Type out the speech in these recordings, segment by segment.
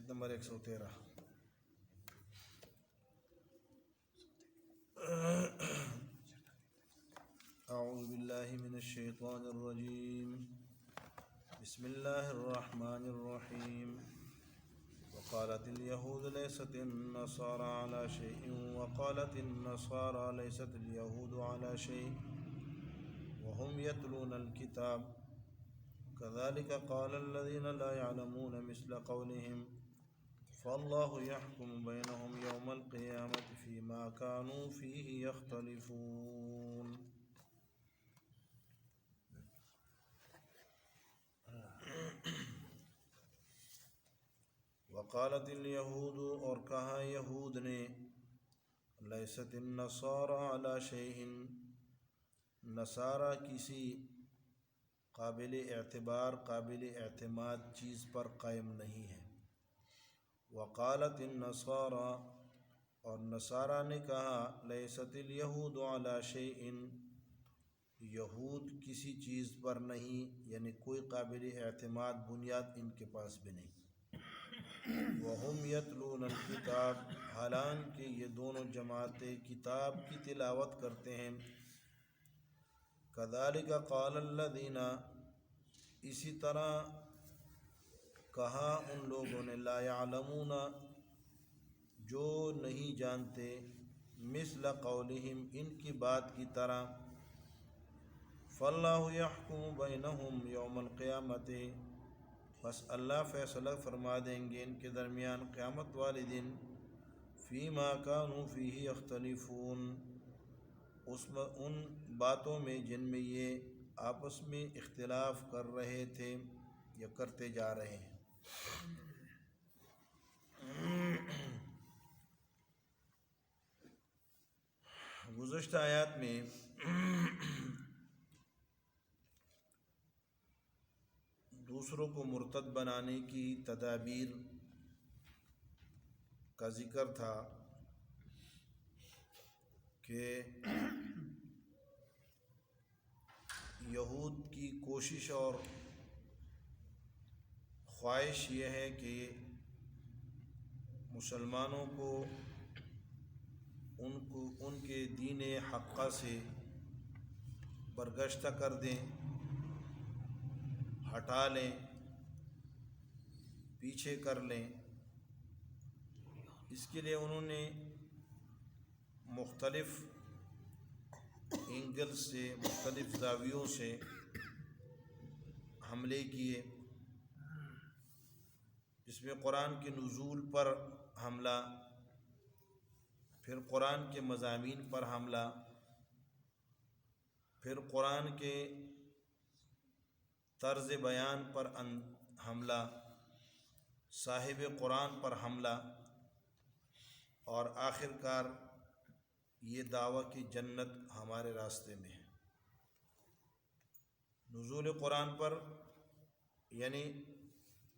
Number 113۔ اعوذ باللہ من الشیطان الرجیم، بسم اللہ الرحمن الرحیم۔ وقالت اليهود ليست النصارى على شيء وقالت النصارى ليست اليهود على شيء وهم يتلون الكتاب كذلك قال الذين لا يعلمون مثل قولهم فالله يحكم بينهم يوم القيامة فيما كانوا فيه يختلفون۔ وقالت اليهود، اور کہا یہود نے، لیست النصارى على شيء، نصارہ کسی قابل اعتبار قابل اعتماد چیز پر قائم نہیں ہے۔ وقالت النصارى، اور نصارہ نے کہا، لیست الیہود علی شیء، یہود کسی چیز پر نہیں، یعنی کوئی قابل اعتماد بنیاد ان کے پاس بھی نہیں۔ وہم یتلون الکتاب، حالانکہ یہ دونوں جماعتیں کتاب کی تلاوت کرتے ہیں۔ کذالک قال الذین، اسی طرح کہا ان لوگوں نے، لا یعلمون، جو نہیں جانتے، مثل قولہم، ان کی بات کی طرح۔ فاللہ یحکم بینہم یوم القیامۃ، بس اللہ فیصلہ فرما دیں گے ان کے درمیان قیامت والے دن، فیما کانوا فیہ یختلفون، ان باتوں میں جن میں یہ آپس میں اختلاف کر رہے تھے یا کرتے جا رہے ہیں۔ گزشتہ آیات میں دوسروں کو مرتد بنانے کی تدابیر کا ذکر تھا کہ یہود کی کوشش اور خواہش یہ ہے کہ مسلمانوں کو ان کے دین حقہ سے برگشتہ کر دیں، ہٹا لیں، پیچھے کر لیں۔ اس کے لیے انہوں نے مختلف اینگل سے، مختلف زاویوں سے حملے کیے، جس میں قرآن کے نزول پر حملہ، پھر قرآن کے مضامین پر حملہ، پھر قرآن کے طرز بیان پر حملہ، صاحب قرآن پر حملہ، اور آخر کار یہ دعویٰ کہ جنت ہمارے راستے میں ہے۔ نزول قرآن پر یعنی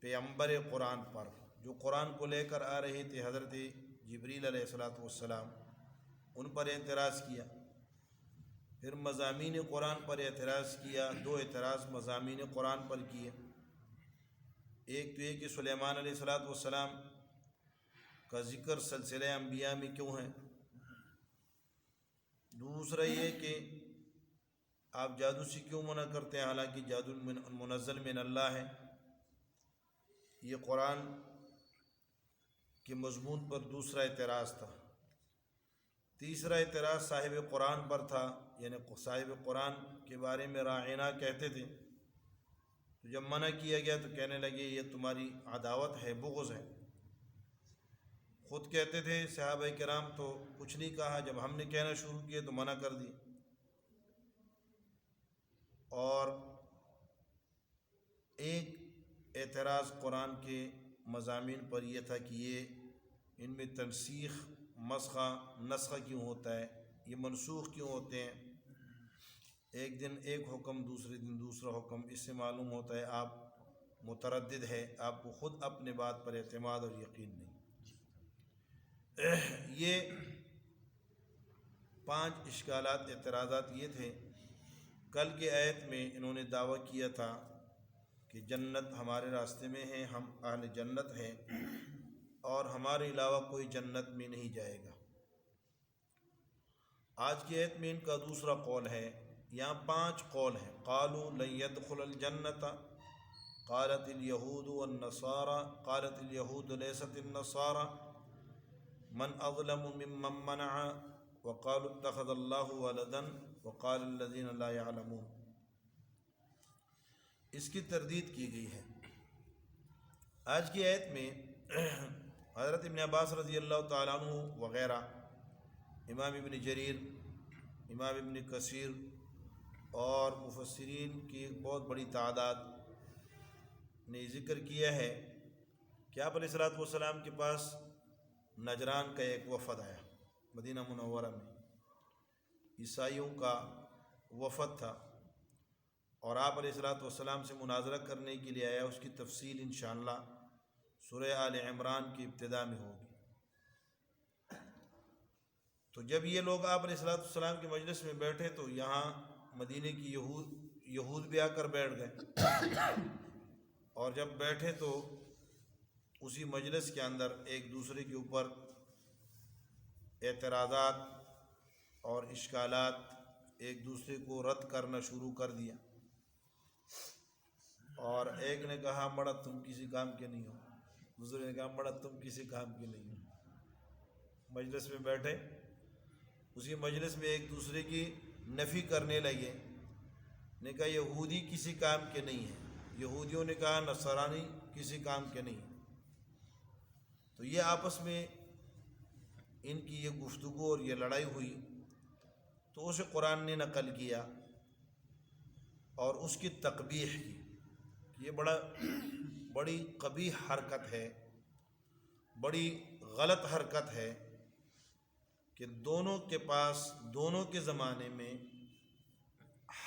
پیغمبر قرآن پر، جو قرآن کو لے کر آ رہے تھے، حضرت جبریل علیہ السلام، ان پر اعتراض کیا۔ پھر مضامین قرآن پر اعتراض کیا، دو اعتراض مضامین قرآن پر کیے۔ ایک تو یہ کہ سلیمان علیہ السلام کا ذکر سلسلہ انبیاء میں کیوں ہے، دوسرا یہ کہ آپ جادو سے کیوں منع کرتے ہیں، حالانکہ جادو منزل من اللہ ہے۔ یہ قرآن کے مضمون پر دوسرا اعتراض تھا۔ تیسرا اعتراض صاحب قرآن پر تھا، یعنی صاحب قرآن کے بارے میں راعنا کہتے تھے، تو جب منع کیا گیا تو کہنے لگے یہ تمہاری عداوت ہے، بغض ہے۔ خود کہتے تھے صحابہ کرام تو کچھ نہیں کہا، جب ہم نے کہنا شروع کیا تو منع کر دی۔ اور ایک اعتراض قرآن کے مضامین پر یہ تھا کہ یہ ان میں تنسیخ، نسخہ کیوں ہوتا ہے، یہ منسوخ کیوں ہوتے ہیں، ایک دن ایک حکم، دوسرے دن دوسرا حکم۔ اس سے معلوم ہوتا ہے آپ متردد ہے، آپ کو خود اپنے بات پر اعتماد اور یقین نہیں۔ یہ 5 اشکالات، اعتراضات یہ تھے۔ کل کے آیت میں انہوں نے دعویٰ کیا تھا کہ جنت ہمارے راستے میں ہے، ہم اہل جنت ہیں، اور ہمارے علاوہ کوئی جنت میں نہیں جائے گا۔ آج کی آیت میں ان کا دوسرا قول ہے۔ یہاں 5 قول ہیں۔ قالوا لن يدخل الجنة، قالت اليهود والنصارى، قالت اليهود ليست النصارى، من اظلم ممن منع، وقالوا اتخذ الله ولدا، وقال الذين لا يعلمون۔ اس کی تردید کی گئی ہے۔ آج کی آیت میں حضرت ابن عباس رضی اللہ تعالیٰ عنہ وغیرہ، امام ابن جریر، امام ابن کثیر اور مفسرین کی ایک بہت بڑی تعداد نے ذکر کیا ہے کہ آپ علیہ الصلوۃ والسلام کے پاس نجران کا ایک وفد آیا، مدینہ منورہ میں عیسائیوں کا وفد تھا، اور آپ علیہ الصلوۃ والسلام سے مناظرہ کرنے کے لیے آیا۔ اس کی تفصیل انشاءاللہ سورہ آل عمران کی ابتدا میں ہوگی۔ تو جب یہ لوگ آپ علیہ الصلوۃ والسلام کے مجلس میں بیٹھے تو یہاں مدینے کی یہود بھی آ کر بیٹھ گئے، اور جب بیٹھے تو اسی مجلس کے اندر ایک دوسرے کے اوپر اعتراضات اور اشکالات، ایک دوسرے کو رد کرنا شروع کر دیا۔ اور ایک نے کہا بڑا تم کسی کام کے نہیں ہو، دوسرے نے کہا بڑا تم کسی کام کے نہیں ہو۔ مجلس میں بیٹھے، اسی مجلس میں ایک دوسرے کی نفی کرنے لگے، نے کہا یہودی کسی کام کے نہیں ہیں، یہودیوں نے کہا نصرانی کسی کام کے نہیں۔ تو یہ آپس میں ان کی یہ گفتگو اور یہ لڑائی ہوئی، تو اسے قرآن نے نقل کیا اور اس کی تقبیح کی۔ یہ بڑی قبیح حرکت ہے، بڑی غلط حرکت ہے کہ دونوں کے پاس، دونوں کے زمانے میں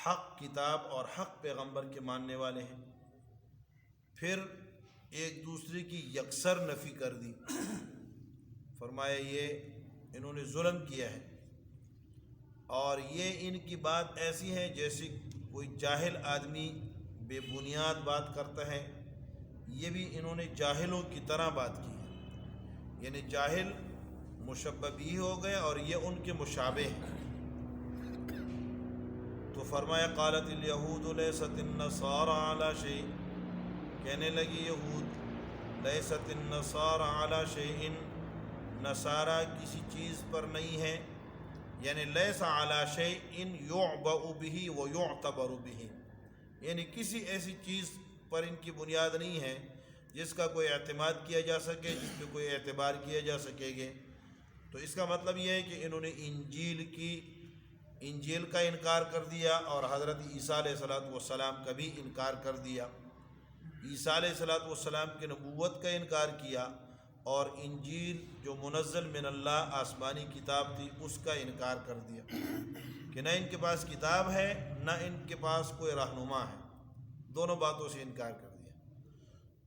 حق کتاب اور حق پیغمبر کے ماننے والے ہیں، پھر ایک دوسرے کی یکسر نفی کر دی۔ فرمایا یہ انہوں نے ظلم کیا ہے، اور یہ ان کی بات ایسی ہے جیسے کوئی جاہل آدمی بے بنیاد بات کرتا ہے۔ یہ بھی انہوں نے جاہلوں کی طرح بات کی ہے، یعنی جاہل مشبہ بھی ہو گئے اور یہ ان کے مشابہ ہیں۔ تو فرمایا قالت الیہود لیست النصارى علی شیء، کہنے لگی یہود لیست النصارى علی شیء، نصارہ کسی چیز پر نہیں ہے، یعنی لیس علی شیء یعبأ بہ ویعتبر بہ، یعنی کسی ایسی چیز پر ان کی بنیاد نہیں ہے جس کا کوئی اعتماد کیا جا سکے، جس پہ کوئی اعتبار کیا جا سکے گے۔ تو اس کا مطلب یہ ہے کہ انہوں نے انجیل کا انکار کر دیا، اور حضرت عیسیٰ علیہ الصلوۃ والسلام کا بھی انکار کر دیا۔ عیسیٰ علیہ الصلوۃ والسلام کی نبوت کا انکار کیا، اور انجیل جو منزل من اللہ آسمانی کتاب تھی اس کا انکار کر دیا کہ نہ ان کے پاس کتاب ہے، نہ ان کے پاس کوئی رہنما ہے، دونوں باتوں سے انکار کر دیا۔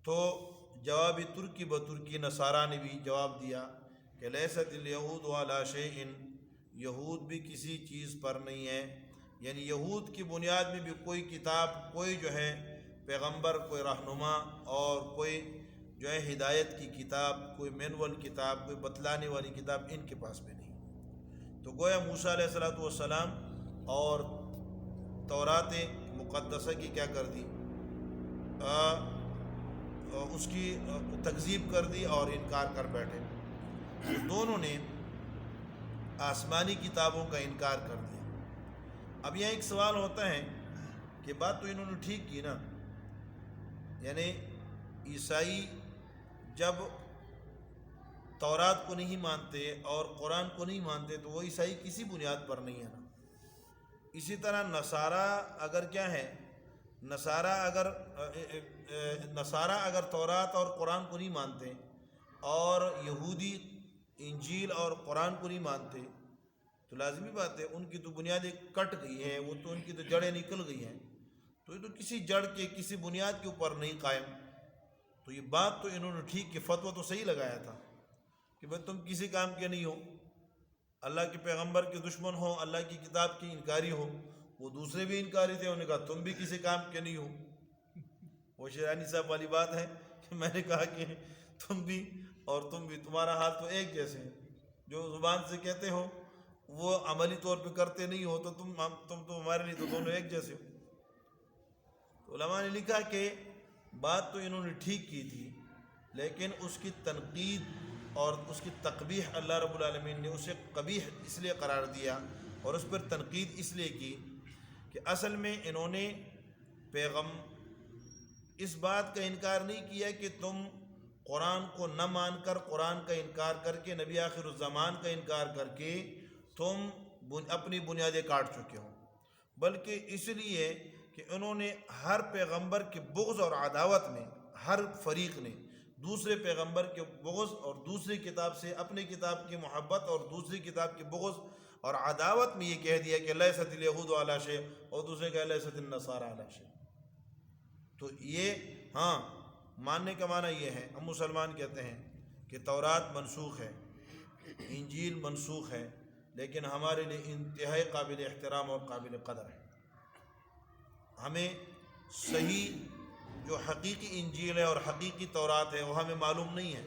تو جوابی ترکی بترکی نصارہ نے بھی جواب دیا کہ لیست الیہود علی شیء، یہود بھی کسی چیز پر نہیں ہے، یعنی یہود کی بنیاد میں بھی کوئی کتاب، کوئی جو ہے پیغمبر، کوئی رہنما اور کوئی جو ہے ہدایت کی کتاب، کوئی مینول کتاب، کوئی بتلانے والی کتاب ان کے پاس بھی نہیں۔ تو گویا موسیٰ علیہ الصلوۃ والسلام اور تورات مقدسہ کی کیا کر دی، اس کی تکذیب کر دی اور انکار کر بیٹھے۔ دونوں نے آسمانی کتابوں کا انکار کر دیا۔ اب یہاں ایک سوال ہوتا ہے کہ بات تو انہوں نے ٹھیک کی نا، یعنی عیسائی جب تورات کو نہیں مانتے اور قرآن کو نہیں مانتے تو وہ عیسائی کسی بنیاد پر نہیں ہے نا۔ اسی طرح نصارہ اگر کیا ہے، نصارہ اگر تورات اور قرآن کو نہیں مانتے، اور یہودی انجیل اور قرآن کو نہیں مانتے، تو لازمی بات ہے ان کی تو بنیادیں کٹ گئی ہیں، وہ تو ان کی تو جڑیں نکل گئی ہیں، تو یہ تو کسی جڑ کے، کسی بنیاد کے اوپر نہیں قائم۔ تو یہ بات تو انہوں نے ٹھیک کہ فتویٰ تو صحیح لگایا تھا کہ بھائی تم کسی کام کے نہیں ہو، اللہ کے پیغمبر کے دشمن ہو، اللہ کی کتاب کی انکاری ہو۔ وہ دوسرے بھی انکاری تھے، انہوں نے کہا تم بھی کسی کام کے نہیں ہو۔ وہ شیرانی صاحب والی بات ہے کہ میں نے کہا کہ تم بھی اور تم بھی، تمہارا حال تو ایک جیسے ہے. جو زبان سے کہتے ہو وہ عملی طور پہ کرتے نہیں ہو تو تم تو ہمارے لیے تو دونوں ایک جیسے ہو. تو علماء نے لکھا کہ بات تو انہوں نے ٹھیک کی تھی، لیکن اس کی تنقید اور اس کی تقبیح اللہ رب العالمین نے اسے قبیح اس لیے قرار دیا اور اس پر تنقید اس لیے کی کہ اصل میں انہوں نے اس بات کا انکار نہیں کیا کہ تم قرآن کو نہ مان کر، قرآن کا انکار کر کے، نبی آخر الزمان کا انکار کر کے تم اپنی بنیادیں کاٹ چکے ہو، بلکہ اس لیے کہ انہوں نے ہر پیغمبر کے بغض اور عداوت میں، ہر فریق نے دوسرے پیغمبر کے بغض اور دوسری کتاب سے اپنی کتاب کی محبت اور دوسری کتاب کی بغض اور عداوت میں یہ کہہ دیا کہ لیست الیہود علی شیء، اور دوسرے کہ لیست النصارى علی شیء. تو یہ ماننے کا معنی یہ ہے، ہم مسلمان کہتے ہیں کہ تورات منسوخ ہے، انجیل منسوخ ہے، لیکن ہمارے لیے انتہائی قابل احترام اور قابل قدر ہے. ہمیں صحیح جو حقیقی انجیل ہے اور حقیقی تورات ہے وہ ہمیں معلوم نہیں ہے،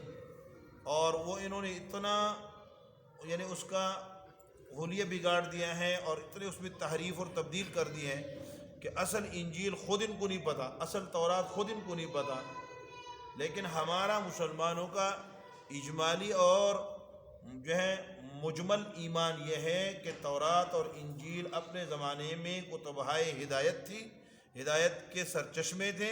اور وہ انہوں نے اتنا اس کا حلیہ بگاڑ دیا ہے اور اتنے اس میں تحریف اور تبدیل کر دی ہے کہ اصل انجیل خود ان کو نہیں پتہ، اصل تورات خود ان کو نہیں پتہ. لیکن ہمارا مسلمانوں کا اجمالی اور مجمل ایمان یہ ہے کہ تورات اور انجیل اپنے زمانے میں کتبۂ ہدایت تھی، ہدایت کے سرچشمے تھے،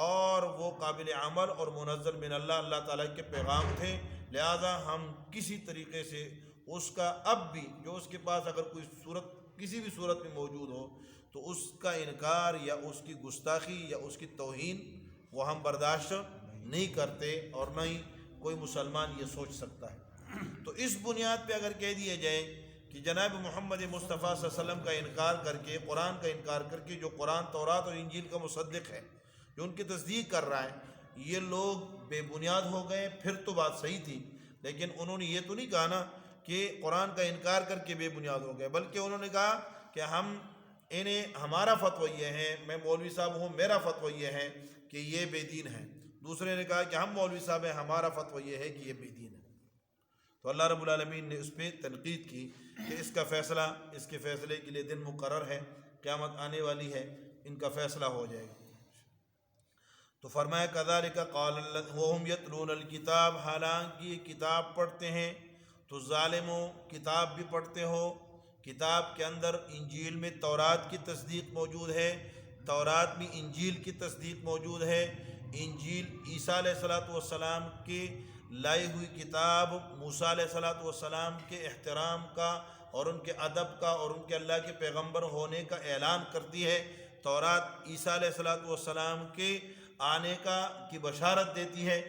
اور وہ قابل عمل اور منزل من اللہ تعالیٰ کے پیغام تھے. لہذا ہم کسی طریقے سے اس کا اب بھی جو اس کے پاس اگر کوئی صورت کسی بھی صورت میں موجود ہو تو اس کا انکار یا اس کی گستاخی یا اس کی توہین وہ ہم برداشت نہیں کرتے، اور نہ ہی کوئی مسلمان یہ سوچ سکتا ہے. تو اس بنیاد پہ اگر کہہ دیا جائے کہ جناب محمد مصطفیٰ صلی اللہ علیہ وسلم کا انکار کر کے، قرآن کا انکار کر کے، جو قرآن تورات اور انجیل کا مصدق ہے، جو ان کی تصدیق کر رہا ہے، یہ لوگ بے بنیاد ہو گئے، پھر تو بات صحیح تھی. لیکن انہوں نے یہ تو نہیں کہا نا کہ قرآن کا انکار کر کے بے بنیاد ہو گئے، بلکہ انہوں نے کہا کہ ہمارا فتویٰ یہ ہے، میں مولوی صاحب ہوں، میرا فتویٰ یہ ہے کہ یہ بے دین ہے. دوسرے نے کہا کہ ہم مولوی صاحب ہیں، ہمارا فتویٰ یہ ہے کہ یہ بے دین ہے. تو اللہ رب العالمین نے اس پہ تنقید کی کہ اس کا فیصلہ، اس کے فیصلے کے لیے دن مقرر ہے، قیامت آنے والی ہے، ان کا فیصلہ ہو جائے گا. تو فرمایا کذالک قال وہم یتلون الکتاب، حالانکہ یہ کتاب پڑھتے ہیں. تو ظالموں، کتاب بھی پڑھتے ہو، کتاب کے اندر انجیل میں تورات کی تصدیق موجود ہے، تورات میں انجیل کی تصدیق موجود ہے. انجیل عیسیٰ علیہ السلام کی لائی ہوئی کتاب موسیٰ علیہ السلام کے احترام کا اور ان کے ادب کا اور ان کے اللہ کے پیغمبر ہونے کا اعلان کرتی ہے. تورات عیسیٰ علیہ السلام کے آنے کی بشارت دیتی ہے.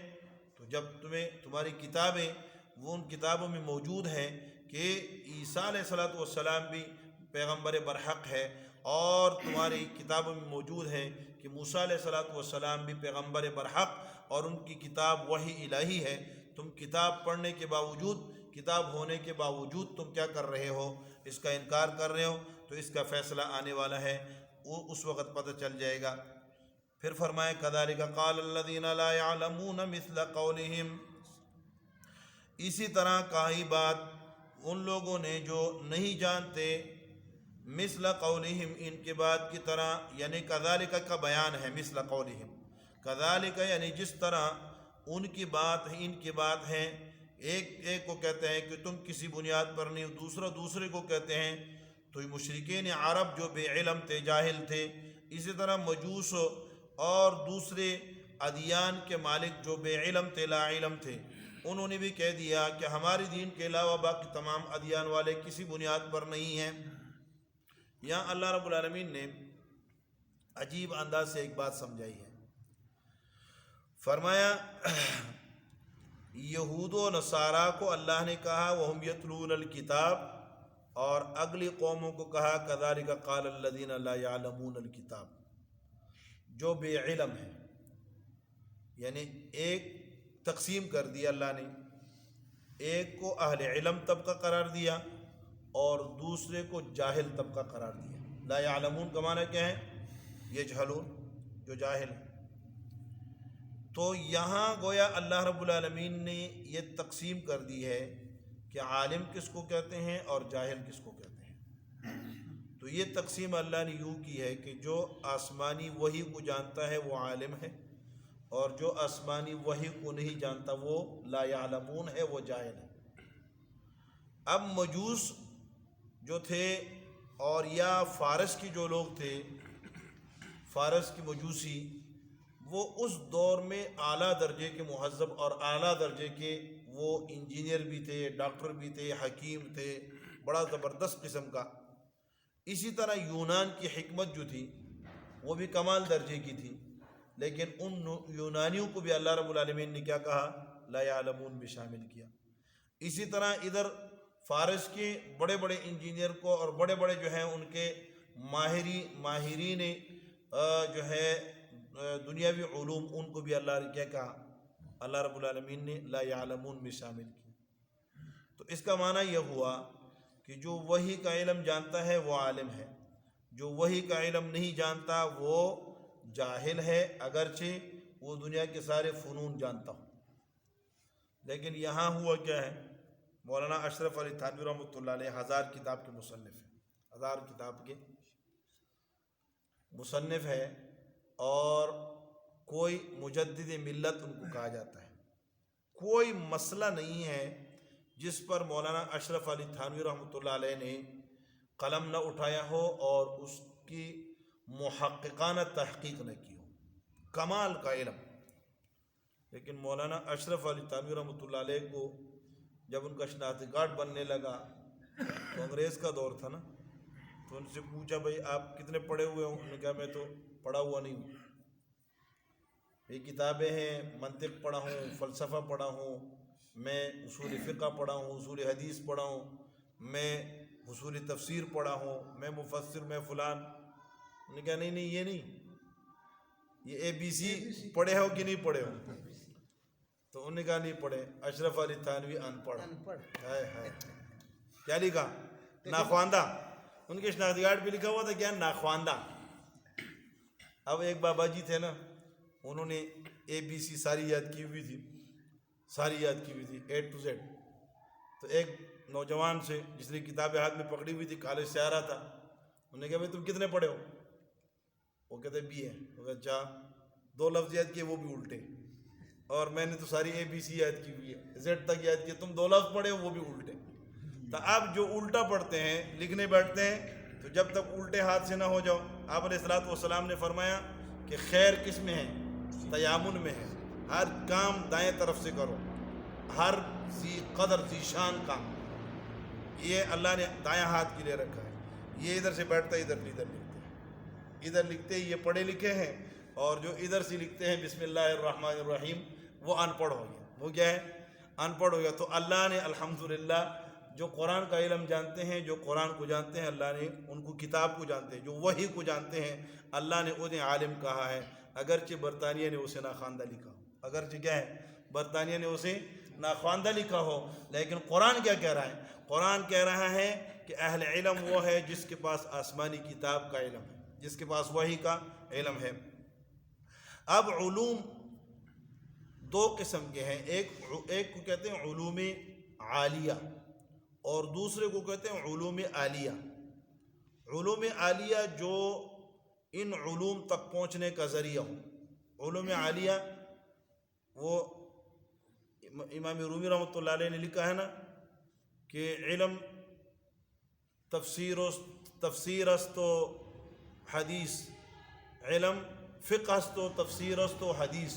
تو جب تمہاری کتابیں وہ ان کتابوں میں موجود ہیں کہ عیسیٰ علیہ السلام بھی پیغمبر برحق ہے، اور تمہاری کتابوں میں موجود ہے کہ موسیٰ علیہ السلام بھی پیغمبر برحق اور ان کی کتاب وحی الہی ہے، تم کتاب پڑھنے کے باوجود، کتاب ہونے کے باوجود تم کیا کر رہے ہو؟ اس کا انکار کر رہے ہو. تو اس کا فیصلہ آنے والا ہے، وہ اس وقت پتہ چل جائے گا. پھر فرمائے کذالک قال الذین لا يعلمون مثل قولہم، اسی طرح کہی بات ان لوگوں نے جو نہیں جانتے، مثل قولہم، ان کے بات کی طرح. یعنی کذالک کا بیان ہے، مثل قولہم، کذالک یعنی جس طرح ان کی بات ہے، ان کی بات ہے. ایک کو کہتے ہیں کہ تم کسی بنیاد پر نہیں، دوسرا دوسرے کو کہتے ہیں. تو مشرکین عرب جو بے علم تھے، جاہل تھے، اسی طرح مجوس اور دوسرے ادیان کے مالک جو بے علم تھے، لا علم تھے، انہوں نے بھی کہہ دیا کہ ہمارے دین کے علاوہ باقی تمام ادیان والے کسی بنیاد پر نہیں ہیں. یہاں اللہ رب العالمین نے عجیب انداز سے ایک بات سمجھائی ہے. فرمایا یہود و نصارہ کو اللہ نے کہا وہم یتلون الکتاب، اور اگلی قوموں کو کہا کذالک قال الذین لا یعلمون الکتاب، جو بے علم ہے. یعنی ایک تقسیم کر دیا اللہ نے، ایک کو اہل علم طبقہ قرار دیا اور دوسرے کو جاہل طبقہ قرار دیا. لا یعلمون کا معنی کیا ہے؟ یجہلون، جو جاہل ہے. تو یہاں گویا اللہ رب العالمین نے یہ تقسیم کر دی ہے کہ عالم کس کو کہتے ہیں اور جاہل کس کو کہتے ہیں۔ تو یہ تقسیم اللہ نے یوں کی ہے کہ جو آسمانی وحی کو جانتا ہے وہ عالم ہے، اور جو آسمانی وحی کو نہیں جانتا وہ لا یعلمون ہے، وہ جاہل ہے۔ اب مجوس جو تھے اور یا فارس کی جو لوگ تھے، فارس کی مجوسی، وہ اس دور میں اعلیٰ درجے کے مہذب اور اعلیٰ درجے کے وہ انجینئر بھی تھے، ڈاکٹر بھی تھے، حکیم تھے، بڑا زبردست قسم کا۔ اسی طرح یونان کی حکمت جو تھی وہ بھی کمال درجے کی تھی، لیکن ان یونانیوں کو بھی اللہ رب العالمین نے کیا کہا؟ لا یعلمون میں شامل کیا۔ اسی طرح ادھر فارس کے بڑے بڑے انجینئر کو اور بڑے بڑے جو ہیں ان کے ماہرین جو ہے دنیاوی علوم، ان کو بھی اللہ نے کیا کہا؟ اللہ رب العالمین نے لا یعلمون میں شامل کیا۔ تو اس کا معنی یہ ہوا کہ جو وحی کا علم جانتا ہے وہ عالم ہے، جو وحی کا علم نہیں جانتا وہ جاہل ہے، اگرچہ وہ دنیا کے سارے فنون جانتا ہو۔ لیکن یہاں ہوا کیا ہے؟ مولانا اشرف علی تھانوی رحمۃ اللہ علیہ 1000 کتاب کے مصنف ہیں، 1000 کتاب کے مصنف ہے، اور کوئی مجدد ملت ان کو کہا جاتا ہے۔ کوئی مسئلہ نہیں ہے جس پر مولانا اشرف علی تھانوی رحمۃ اللہ علیہ نے قلم نہ اٹھایا ہو اور اس کی محققانہ تحقیق نہ کی ہو، کمال کا علم۔ لیکن مولانا اشرف علی تھانوی رحمۃ اللہ علیہ کو جب ان کا شناختی کارڈ بننے لگا تو انگریز کا دور تھا نا، تو ان سے پوچھا بھائی آپ کتنے پڑھے ہوئے ہوں؟ انہوں نے کہا میں تو پڑھا ہوا نہیں ہوں، یہ کتابیں ہیں، منطق پڑھا ہوں، فلسفہ پڑھا ہوں، میں اصول فقہ پڑھا ہوں، اصول حدیث پڑھا ہوں، میں اصول تفسیر پڑھا ہوں، میں مفسر، میں فلان۔ انہوں نے کہا نہیں نہیں، یہ نہیں، یہ ABC پڑھے ہو کہ نہیں پڑھے ہو؟ تو انہوں نے کہا نہیں پڑھے۔ اشرف علی تھانوی ان پڑھ، ہائے ہائے، کیا لکھا؟ ناخواندہ۔ ان کے شناختی کارڈ پہ لکھا ہوا تھا کیا؟ ناخواندہ۔ اب ایک بابا جی تھے نا، انہوں نے ABC ساری یاد کی ہوئی تھی، ساری یاد کی ہوئی تھی A to Z۔ تو ایک نوجوان سے جس نے کتابیں ہاتھ میں پکڑی ہوئی تھی، کالج سے آ رہا تھا، انہوں نے کہا بھائی تم کتنے پڑھے ہو؟ وہ کہتے BA۔ وہ کہا اچھا، 2 لفظ یاد کیے وہ بھی الٹے، اور میں نے تو ساری ABC یاد کی ہوئی ہے، Z تک یاد کی، تم 2 لفظ پڑھے ہو وہ بھی الٹے۔ تو اب جو الٹا پڑھتے ہیں، لکھنے بیٹھتے ہیں، تو جب تک الٹے ہاتھ سے نہ ہو جاؤ، آپ علیہ الصلوۃ والسلام نے فرمایا کہ خیر کس میں ہے؟ تیامن میں ہے۔ ہر کام دائیں طرف سے کرو، ہر ذی قدر ذی شان کام، یہ اللہ نے دائیں ہاتھ کے لیے رکھا ہے۔ یہ ادھر سے بیٹھتا ہے، ادھر لکھتے ہیں، ادھر لکھتے ہیں، یہ پڑھے لکھے ہیں، اور جو ادھر سے لکھتے ہیں بسم اللہ الرحمن الرحیم، وہ ان پڑھ ہو گیا۔ وہ کیا ہے؟ ان پڑھ ہو گیا۔ تو اللہ نے الحمدللہ جو قرآن کا علم جانتے ہیں، جو قرآن کو جانتے ہیں، اللہ نے ان کو کتاب کو جانتے ہیں، جو وحی کو جانتے ہیں، اللہ نے انہیں عالم کہا ہے، اگرچہ برطانیہ نے اسے ناخواندہ لکھا ہو، اگرچہ کیا ہے؟ برطانیہ نے اسے ناخواندہ لکھا ہو، لیکن قرآن کیا کہہ رہا ہے؟ قرآن کہہ رہا ہے کہ اہل علم وہ ہے جس کے پاس آسمانی کتاب کا علم ہے، جس کے پاس وحی کا علم ہے۔ اب علوم 2 قسم کے ہیں، ایک کو کہتے ہیں علوم عالیہ، اور دوسرے کو کہتے ہیں علوم عالیہ۔ علوم عالیہ جو ان علوم تک پہنچنے کا ذریعہ ہو۔ علوم عالیہ وہ امام رومی رحمۃ اللہ علیہ نے لکھا ہے نا کہ علم تفسیر است و حدیث، علم فقہ است و تفسیر است و حدیث،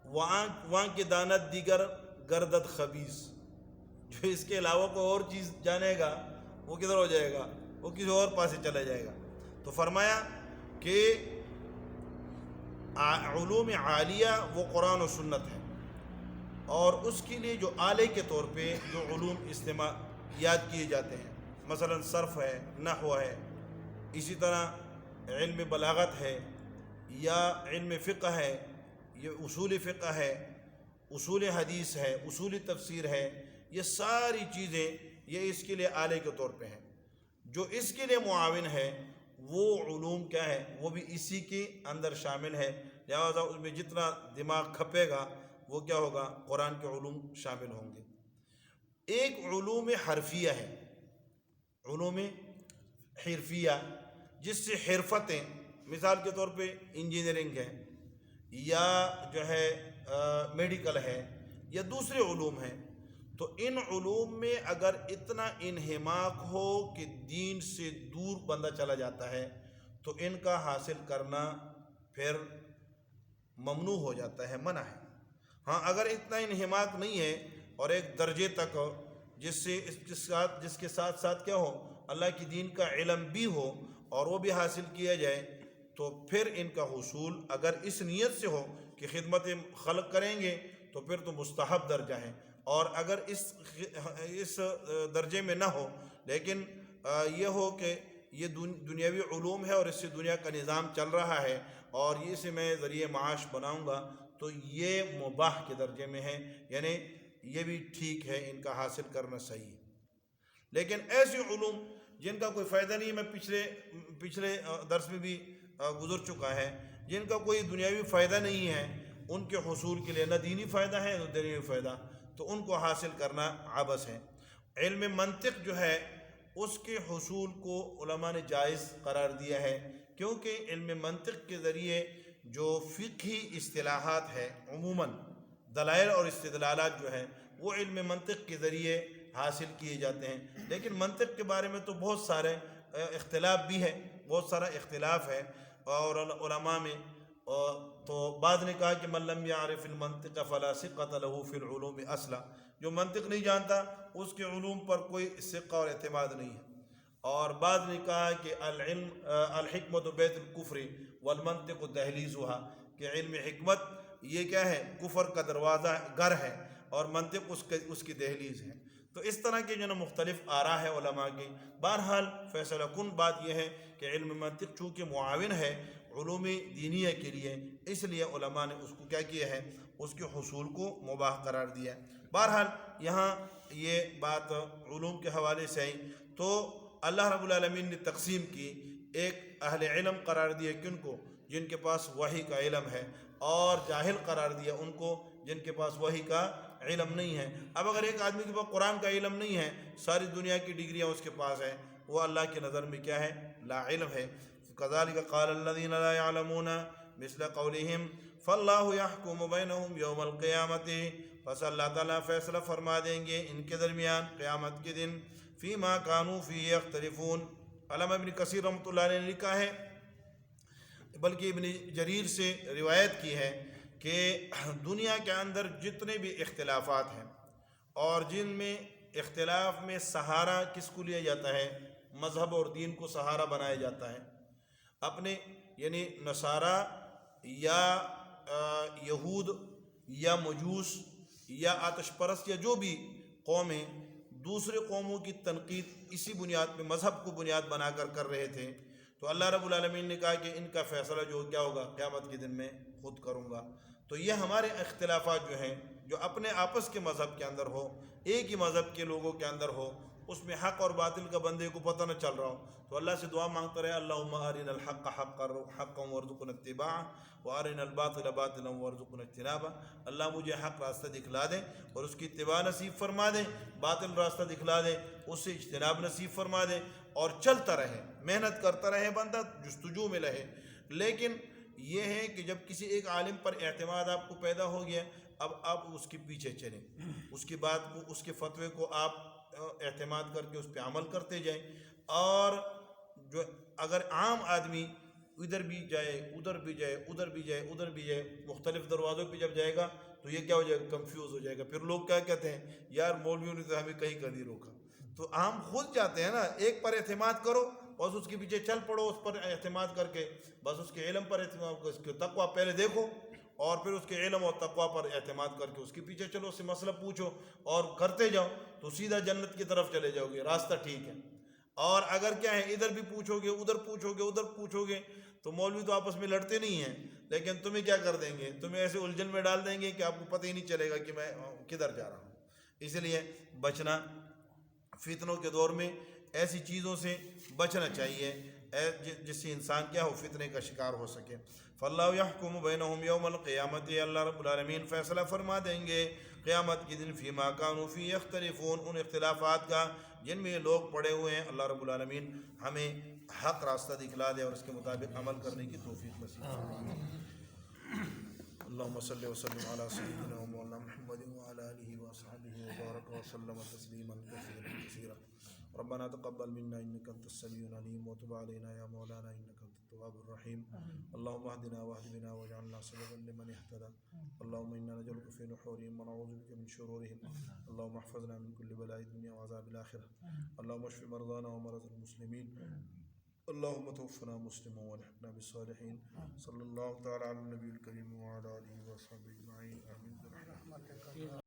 وہاں کے دانت دیگر گردد خبیث۔ جو اس کے علاوہ کوئی اور چیز جانے گا وہ کدھر ہو جائے گا؟ وہ کسی اور پاس چلا جائے گا۔ تو فرمایا کہ علوم عالیہ وہ قرآن و سنت ہے، اور اس کے لیے جو آلے کے طور پہ جو علوم یاد کیے جاتے ہیں، مثلا صرف ہے، نحو ہے، اسی طرح علم بلاغت ہے، یا علم فقہ ہے، یہ اصول فقہ ہے، اصول حدیث ہے، اصول تفسیر ہے، یہ ساری چیزیں یہ اس کے لیے آلے کے طور پہ ہیں۔ جو اس کے لیے معاون ہے وہ علوم کیا ہے؟ وہ بھی اسی کے اندر شامل ہے، لہٰذا اس میں جتنا دماغ کھپے گا وہ کیا ہوگا، قرآن کے علوم شامل ہوں گے۔ ایک علوم حرفیہ ہے، علوم حرفیہ جس سے حرفتیں، مثال کے طور پہ انجینئرنگ ہے یا جو ہے میڈیکل ہے یا دوسرے علوم ہیں، تو ان علوم میں اگر اتنا انہماک ہو کہ دین سے دور بندہ چلا جاتا ہے تو ان کا حاصل کرنا پھر ممنوع ہو جاتا ہے، منع ہے۔ ہاں اگر اتنا انہماک نہیں ہے اور ایک درجے تک جس کے ساتھ ساتھ کیا ہو، اللہ کی دین کا علم بھی ہو اور وہ بھی حاصل کیا جائے، تو پھر ان کا حصول اگر اس نیت سے ہو کہ خدمت خلق کریں گے تو پھر تو مستحب درجہ ہے، اور اگر اس درجے میں نہ ہو لیکن یہ ہو کہ یہ دنیاوی علوم ہے اور اس سے دنیا کا نظام چل رہا ہے اور یہ سے میں ذریعہ معاش بناؤں گا، تو یہ مباح کے درجے میں ہے، یعنی یہ بھی ٹھیک ہے، ان کا حاصل کرنا صحیح ہے۔ لیکن ایسے علوم جن کا کوئی فائدہ نہیں، میں پچھلے درس میں بھی گزر چکا ہے، جن کا کوئی دنیاوی فائدہ نہیں ہے، ان کے حصول کے لیے نہ دینی فائدہ ہے نہ دنیاوی فائدہ، تو ان کو حاصل کرنا عبث ہے۔ علم منطق جو ہے اس کے حصول کو علماء نے جائز قرار دیا ہے، کیونکہ علم منطق کے ذریعے جو فقہی اصطلاحات ہے، عموماً دلائل اور استدلالات جو ہیں وہ علم منطق کے ذریعے حاصل کیے جاتے ہیں۔ لیکن منطق کے بارے میں تو بہت سارے اختلاف بھی ہے، بہت سارا اختلاف ہے اور علماء میں، تو بعض نے کہا کہ من لم یعرف المنطق فلا ثقۃ له فی العلوم اصلا، جو منطق نہیں جانتا اس کے علوم پر کوئی ثقہ اور اعتماد نہیں ہے۔ اور بعض نے کہا کہ الحکمت بیت الکفر والمنطق دہلیزها، کہ علم حکمت یہ کیا ہے، کفر کا دروازہ گھر ہے اور منطق اس کی دہلیز ہے۔ تو اس طرح کے جو نا مختلف آراء ہے علماء کی۔ بہرحال فیصلہ کن بات یہ ہے کہ علم منطق چونکہ معاون ہے علوم دینیہ کے لیے، اس لیے علماء نے اس کو کیا کیا ہے، اس کے حصول کو مباح قرار دیا ہے۔ بہرحال یہاں یہ بات علوم کے حوالے سے آئی تو اللہ رب العالمین نے تقسیم کی، ایک اہل علم قرار دیا کن کو، جن کے پاس وحی کا علم ہے، اور جاہل قرار دیا ان کو جن کے پاس وحی کا علم نہیں ہے۔ اب اگر ایک آدمی کے پاس قرآن کا علم نہیں ہے، ساری دنیا کی ڈگریاں اس کے پاس ہیں، وہ اللہ کی نظر میں کیا ہے، لا علم ہے۔ كذلك قال الذين لا يعلمون مثل قولهم فالله يحكم بينهم يوم القيامة، پس اللہ تعالیٰ فیصلہ فرما دیں گے ان کے درمیان قیامت کے دن، فيما كانوا فيه يختلفون۔ علامہ ابن کثیر رحمۃ اللہ علیہ نے لکھا ہے، بلکہ ابن جریر سے روایت کی ہے کہ دنیا کے اندر جتنے بھی اختلافات ہیں اور جن میں اختلاف میں سہارا کس کو لیا جاتا ہے، مذہب اور دین کو سہارا بنایا جاتا ہے، اپنے یعنی نصارہ یا یہود یا مجوس یا آتش پرست یا جو بھی قومیں دوسرے قوموں کی تنقید اسی بنیاد پہ مذہب کو بنیاد بنا کر رہے تھے، تو اللہ رب العالمین نے کہا کہ ان کا فیصلہ جو کیا ہوگا قیامت کے دن میں خود کروں گا۔ تو یہ ہمارے اختلافات جو ہیں جو اپنے آپس کے مذہب کے اندر ہو، ایک ہی مذہب کے لوگوں کے اندر ہو، اس میں حق اور باطل کا بندے کو پتہ نہ چل رہا ہو، تو اللہ سے دعا مانگتا رہے، اللہم ارنا الحق حقا وارزقنا اتباعہ وارنا الباطل باطلا وارزقنا اجتنابہ۔ اللہ مجھے حق راستہ دکھلا دے اور اس کی اتباع نصیب فرما دے، باطل راستہ دکھلا دے اس سے اجتناب نصیب فرما دے، اور چلتا رہے، محنت کرتا رہے بندہ، جستجو میں رہے۔ لیکن یہ ہے کہ جب کسی ایک عالم پر اعتماد آپ کو پیدا ہو گیا، اب آپ اس کے پیچھے چلیں، اس کی بات کو، اس کے فتوے کو آپ اعتماد کر کے اس پہ عمل کرتے جائیں، اور جو اگر عام آدمی ادھر بھی جائے ادھر بھی جائے ادھر بھی جائے ادھر بھی جائے، مختلف دروازوں پہ جب جائے گا تو یہ کیا ہو جائے گا، کنفیوز ہو جائے گا۔ پھر لوگ کیا کہتے ہیں، یار مولویوں نے تو ہمیں کہیں کا نہیں روکا۔ تو ہم خود جاتے ہیں نا، ایک پر اعتماد کرو بس اس کے پیچھے چل پڑو، اس پر اعتماد کر کے بس اس کے علم پر اعتماد کرو، اس کے تقویٰ پہلے دیکھو اور پھر اس کے علم اور تقویٰ پر اعتماد کر کے اس کے پیچھے چلو، اس سے مسئلہ پوچھو اور کرتے جاؤ تو سیدھا جنت کی طرف چلے جاؤ گے، راستہ ٹھیک ہے۔ اور اگر کیا ہے، ادھر بھی پوچھو گے ادھر پوچھو گے ادھر پوچھو گے، تو مولوی تو آپس میں لڑتے نہیں ہیں، لیکن تمہیں کیا کر دیں گے، تمہیں ایسے الجھن میں ڈال دیں گے کہ آپ کو پتہ ہی نہیں چلے گا کہ میں کدھر جا رہا ہوں۔ اس لیے بچنا، فتنوں کے دور میں ایسی چیزوں سے بچنا چاہیے جس سے انسان کیا ہو، فتنے کا شکار ہو سکے۔ فاللہ یحکم بینہم یوم القیامت، اللہ رب العالمین فیصلہ فرما دیں گے قیامت کے دن فیما کانوا فی یختلفون، ان اختلافات کا جن میں یہ لوگ پڑے ہوئے ہیں۔ اللہ رب العالمین ہمیں حق راستہ دکھلا دے اور اس کے مطابق عمل کرنے کی توفیق نصیب فرمائے۔ اللهم صل وسلم على سيدنا ومولانا محمد وعلى آله وصحبه وبارك وسلم تسليما كثيرا ربنا تقبل منا إنك أنت السميع العليم وتب علينا يا مولانا إنك أنت التواب الرحيم اللهم اهدنا واهد بنا واجعلنا سببا لمن اهتدى اللهم إنا نجعلك في نحورهم ونعوذ بك من شرورهم اللهم احفظنا من كل بلاء الدنيا وعذاب الآخرة اللهم اشف مرضانا ومرضى المسلمين اللهم توفنا مسلما والحقنا بالصالحين صلى الله تعالى على النبي الكريم وعلى آله وصحبه أجمعين آمين برحمتك